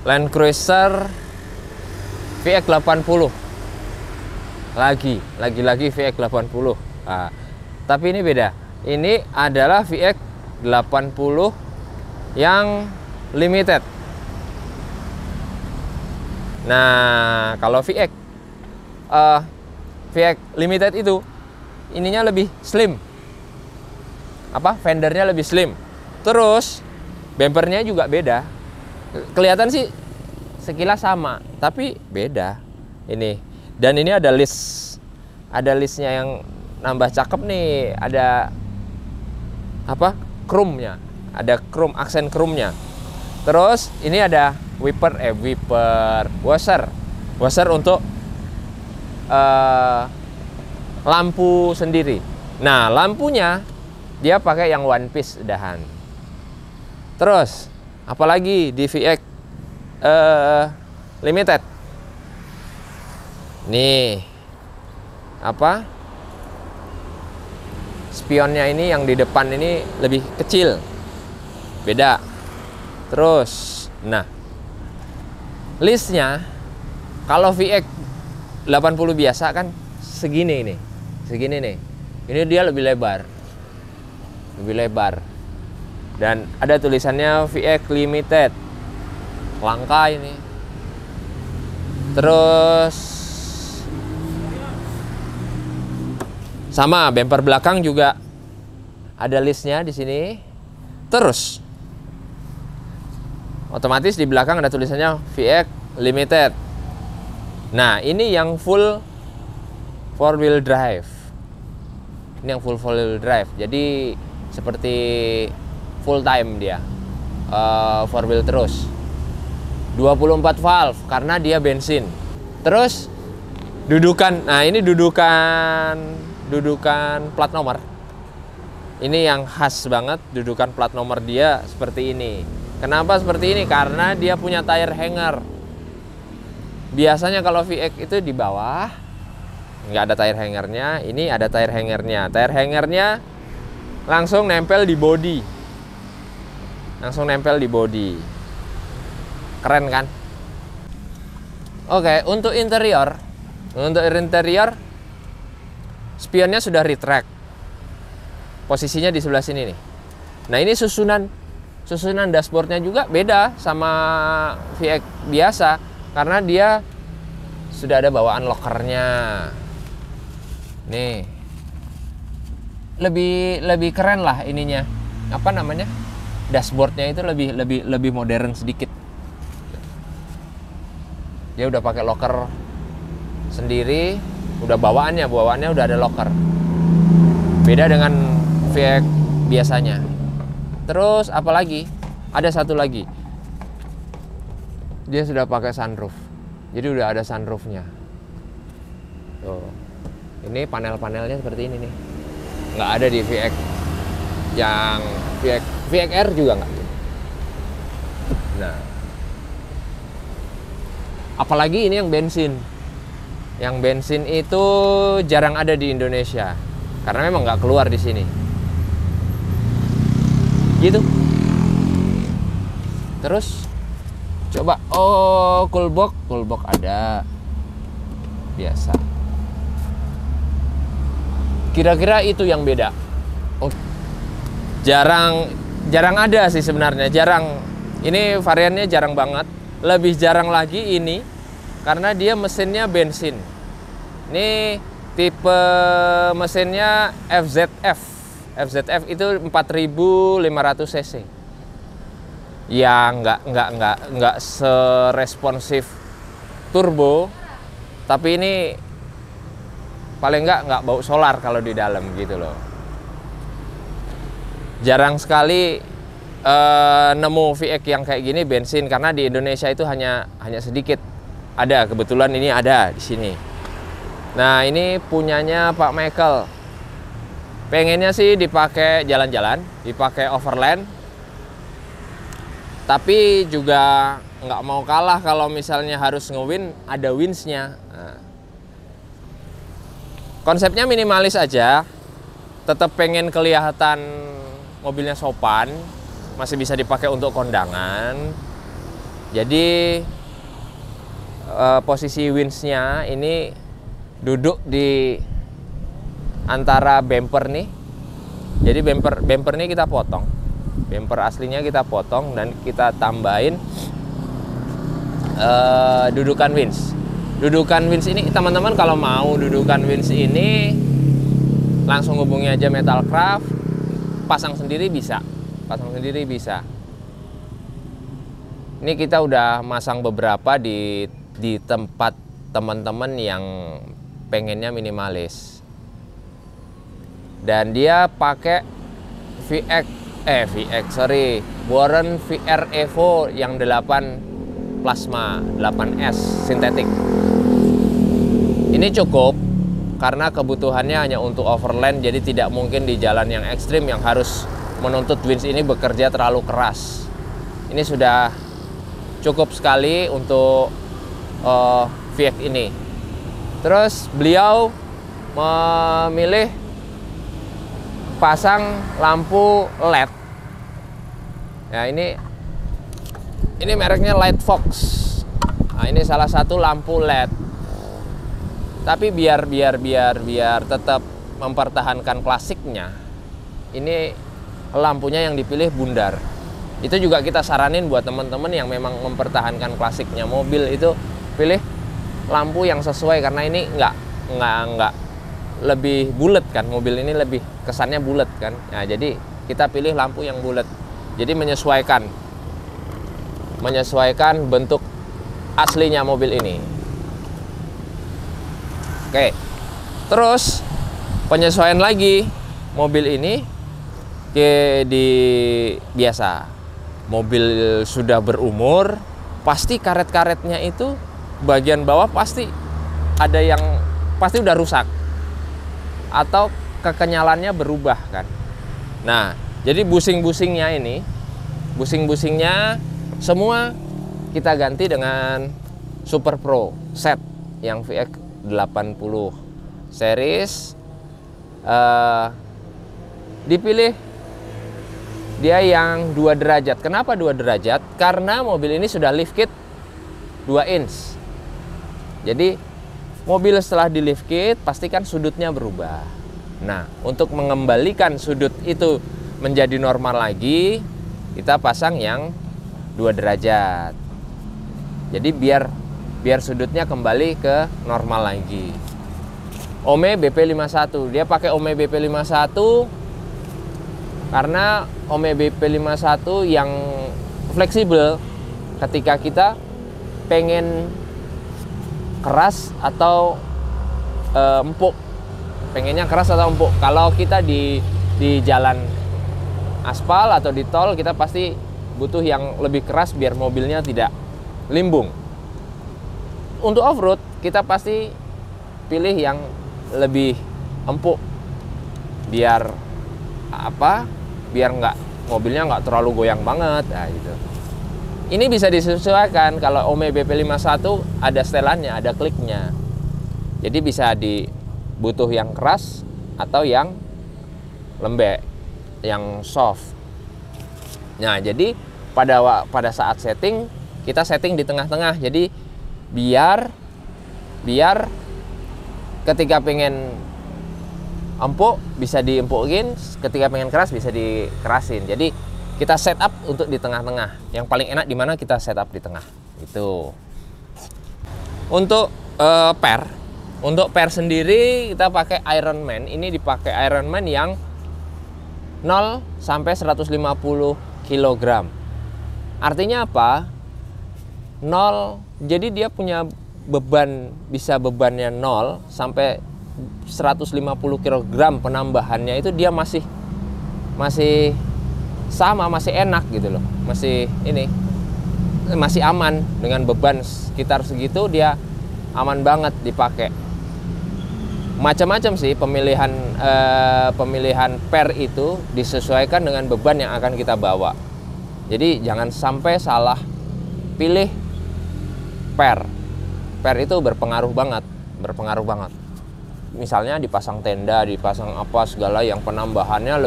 Land Cruiser VX 80. Lagi-lagi VX 80. Nah, tapi ini beda. Ini adalah VX 80 yang limited. Nah, kalau VX limited itu ininya lebih slim. Fendernya lebih slim. Terus bumpernya juga beda. Kelihatan sih sekilas sama, tapi beda. Ini. Dan ini ada listnya yang nambah cakep nih. Ada chrome-nya. Ada chrome, aksen chrome-nya. Terus ini ada washer untuk lampu sendiri. Nah, lampunya dia pakai yang one piece udahan. Terus apalagi di VX limited. Nih spionnya ini yang di depan ini lebih kecil, beda. Terus listnya kalau VX 80 biasa kan segini nih. Ini dia lebih lebar, dan ada tulisannya VX limited, langka ini. Terus sama bumper belakang juga ada listnya di sini. Terus otomatis di belakang ada tulisannya VX limited. Nah, ini yang full 4-wheel drive. Ini yang full 4-wheel drive. Jadi seperti full time dia. 4-wheel terus. 24 valve karena dia bensin. Terus dudukan. Nah, ini dudukan plat nomor. Ini yang khas banget, dudukan plat nomor dia seperti ini. Kenapa seperti ini? Karena dia punya tire hanger. Biasanya kalau VX itu di bawah nggak ada tire hangernya. Ini ada tire hangernya. Tire hangernya langsung nempel di bodi. Keren kan? Oke, untuk interior spionnya sudah retract. Posisinya di sebelah sini nih. Nah, ini susunan dashboardnya juga beda sama VX biasa karena dia sudah ada bawaan lockernya. Nih, lebih keren lah ininya. Dashboardnya itu lebih modern sedikit. Dia udah pakai locker sendiri, udah bawaannya udah ada locker. Beda dengan VX biasanya. Terus apalagi? Ada satu lagi. Dia sudah pakai sunroof. Jadi udah ada sunroofnya. Tuh. Ini panel-panelnya seperti ini nih. Nggak ada di VX yang VXR juga nggak. Nah, apalagi ini yang bensin. Yang bensin itu jarang ada di Indonesia karena memang nggak keluar di sini. Gitu. Terus coba cool box ada. Biasa. Kira-kira itu yang beda. Jarang ada sih sebenarnya. Ini variannya jarang banget. Lebih jarang lagi ini karena dia mesinnya bensin. Ini tipe mesinnya FZF. FZF itu 4500 cc. Ya nggak seresponsif turbo, tapi ini paling nggak bau solar kalau di dalam gitu loh. Jarang sekali nemu VX yang kayak gini bensin karena di Indonesia itu hanya sedikit. Ada, kebetulan ini ada di sini. Nah, ini punyanya Pak Michael. Pengennya sih dipakai jalan-jalan, dipakai overland. Tapi juga nggak mau kalah kalau misalnya harus nge-win, ada winch-nya. Nah, konsepnya minimalis aja. Tetap pengen kelihatan mobilnya sopan, masih bisa dipakai untuk kondangan. Jadi posisi winch-nya ini duduk di antara bumper nih. Jadi bumper ini kita potong. Bumper aslinya kita potong dan kita tambahin dudukan winch. Dudukan winch ini teman-teman kalau mau dudukan winch ini langsung hubungi aja Metalcraft, pasang sendiri bisa. Ini kita udah masang beberapa di tempat teman-teman yang pengennya minimalis. Dan dia pakai Boron VR Evo yang 8 plasma, 8S sintetik. Ini cukup karena kebutuhannya hanya untuk overland, jadi tidak mungkin di jalan yang ekstrim yang harus menuntut winch ini bekerja terlalu keras. Ini sudah cukup sekali untuk VX ini. Terus beliau memilih pasang lampu LED. Ya, ini mereknya Lightfox. Nah, ini salah satu lampu LED. Tapi biar tetap mempertahankan klasiknya, ini lampunya yang dipilih bundar. Itu juga kita saranin buat teman-teman yang memang mempertahankan klasiknya mobil, itu pilih lampu yang sesuai, karena ini nggak lebih bulat kan, mobil ini lebih kesannya bulat kan. Nah, jadi kita pilih lampu yang bulat. Jadi menyesuaikan bentuk aslinya mobil ini. Oke. Terus penyesuaian lagi mobil ini biasa. Mobil sudah berumur, pasti karet-karetnya itu bagian bawah pasti ada yang pasti udah rusak atau kekenyalannya berubah kan. Nah, jadi busing-busingnya semua kita ganti dengan Super Pro set yang VX 80 series. Dipilih dia yang 2 derajat. Kenapa 2 derajat? Karena mobil ini sudah lift kit 2 inch. Jadi mobil setelah di lift kit pastikan sudutnya berubah. Nah, untuk mengembalikan sudut itu menjadi normal lagi, kita pasang yang 2 derajat. Jadi biar sudutnya kembali ke normal lagi. Ome BP51, dia pakai Ome BP51 karena Ome BP51 yang fleksibel ketika kita pengen keras atau empuk. Pengennya keras atau empuk. Kalau kita di jalan aspal atau di tol, kita pasti butuh yang lebih keras biar mobilnya tidak limbung. Untuk off-road kita pasti pilih yang lebih empuk biar mobilnya nggak terlalu goyang banget. Nah, gitu. Ini bisa disesuaikan. Kalau Ome BP51 ada setelannya, ada kliknya. Jadi bisa butuh yang keras atau yang lembek, yang soft. Nah, jadi pada saat setting, kita setting di tengah-tengah. Jadi biar ketika pengen empuk bisa diempukin, ketika pengen keras bisa dikerasin. Jadi kita setup untuk di tengah-tengah. Yang paling enak di mana kita setup di tengah. Itu. Untuk per sendiri kita pakai Ironman. Ini dipakai Ironman yang 0 sampai 150 kg. Artinya apa? 0. Jadi dia punya bebannya 0 sampai 150 kg penambahannya itu dia masih sama, masih enak gitu loh. Masih aman dengan beban sekitar segitu, dia aman banget dipakai. Macam-macam sih pemilihan per itu disesuaikan dengan beban yang akan kita bawa. Jadi jangan sampai salah pilih per. Per itu berpengaruh banget. Misalnya dipasang tenda, dipasang apa segala yang penambahannya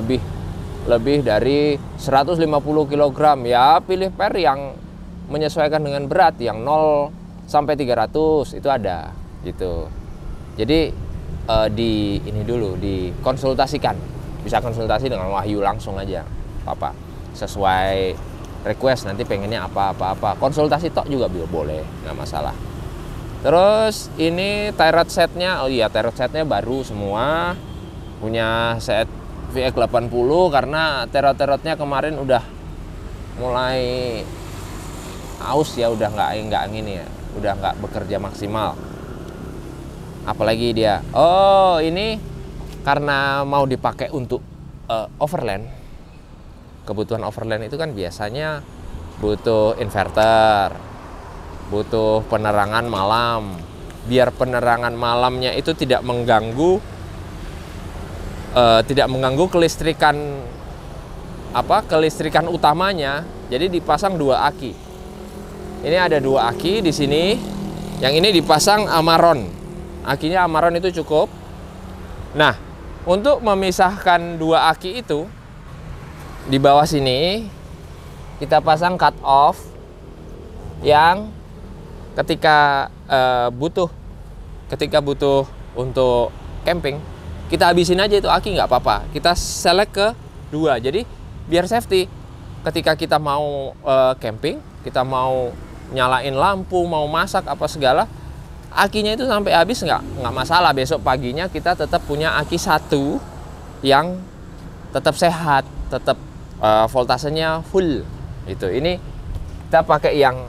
lebih dari 150 kg, ya pilih per yang menyesuaikan dengan berat, yang 0 sampai 300 itu ada gitu. Jadi ini dulu dikonsultasikan, bisa konsultasi dengan Wahyu langsung aja, apa sesuai request, nanti pengennya apa, konsultasi tok juga boleh, nggak masalah. Terus ini tie rod setnya, oh iya tie rod setnya baru semua, punya set VX 80 karena tie rodnya kemarin udah mulai aus ya, udah nggak ini ya, udah nggak bekerja maksimal. Apalagi dia, oh ini karena mau dipakai untuk overland. Kebutuhan overland itu kan biasanya butuh inverter, butuh penerangan malam, biar penerangan malamnya itu tidak mengganggu kelistrikan utamanya. Jadi dipasang 2 aki. Ini ada 2 aki di sini. Yang ini dipasang Amaron. Akinya Amaron itu cukup. Nah, untuk memisahkan 2 aki itu, di bawah sini kita pasang cut off yang ketika butuh untuk camping, kita habisin aja itu aki, nggak apa-apa. Kita select ke 2, jadi biar safety. Ketika kita mau camping, kita mau nyalain lampu, mau masak apa segala, akinya itu sampai habis nggak masalah. Besok paginya kita tetap punya aki 1 yang tetap sehat, tetap voltasenya full. Itu ini kita pakai yang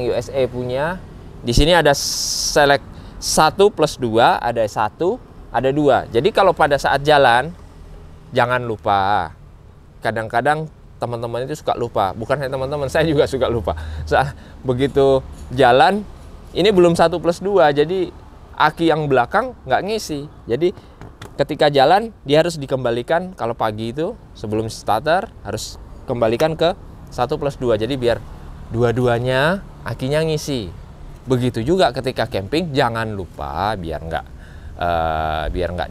USA punya. Di sini ada select 1 plus 2, ada 1, ada 2. Jadi kalau pada saat jalan, jangan lupa. Kadang-kadang teman-teman itu suka lupa. Bukan hanya teman-teman, saya juga suka lupa. Saat begitu jalan, ini belum 1 plus 2, jadi aki yang belakang nggak ngisi. Jadi ketika jalan, dia harus dikembalikan. Kalau pagi itu, sebelum starter, harus kembalikan ke 1 plus 2. Jadi biar dua-duanya akinya ngisi. Begitu juga ketika camping, jangan lupa biar nggak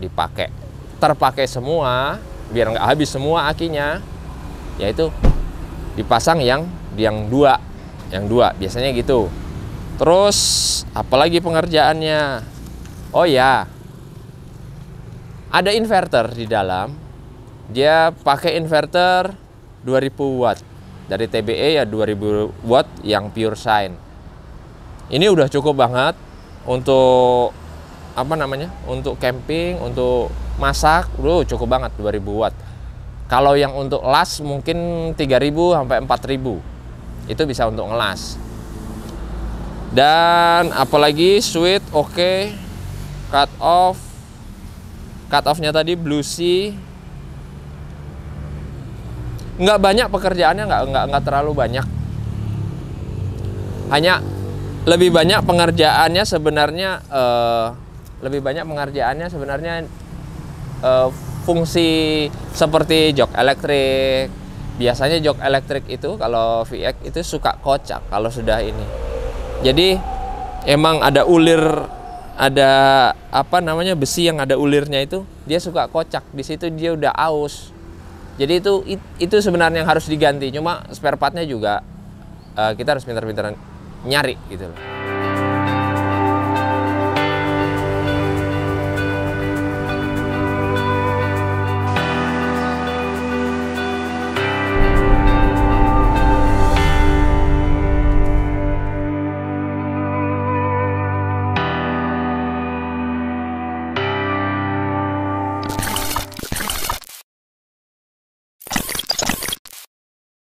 terpakai semua, biar nggak habis semua akinya, yaitu dipasang yang 2 biasanya gitu. Terus apalagi pengerjaannya? Oh ya, ada inverter di dalam. Dia pakai inverter 2000 watt dari TBE ya, 2000 watt yang pure sine. Ini udah cukup banget untuk untuk camping, untuk masak, cukup banget 2000 watt. Kalau yang untuk las mungkin 3000 sampai 4000. Itu bisa untuk ngelas. Dan apalagi switch oke. Cut off-nya tadi Blue Sea. Nggak banyak pekerjaannya, nggak terlalu banyak. Hanya lebih banyak pengerjaannya sebenarnya fungsi seperti jok elektrik. Biasanya jok elektrik itu kalau VX itu suka kocak kalau sudah ini. Jadi emang ada ulir, ada besi yang ada ulirnya itu, dia suka kocak. Di situ dia udah aus. Jadi itu sebenarnya yang harus diganti. Cuma spare partnya juga kita harus pintar-pintar nyari gitu loh.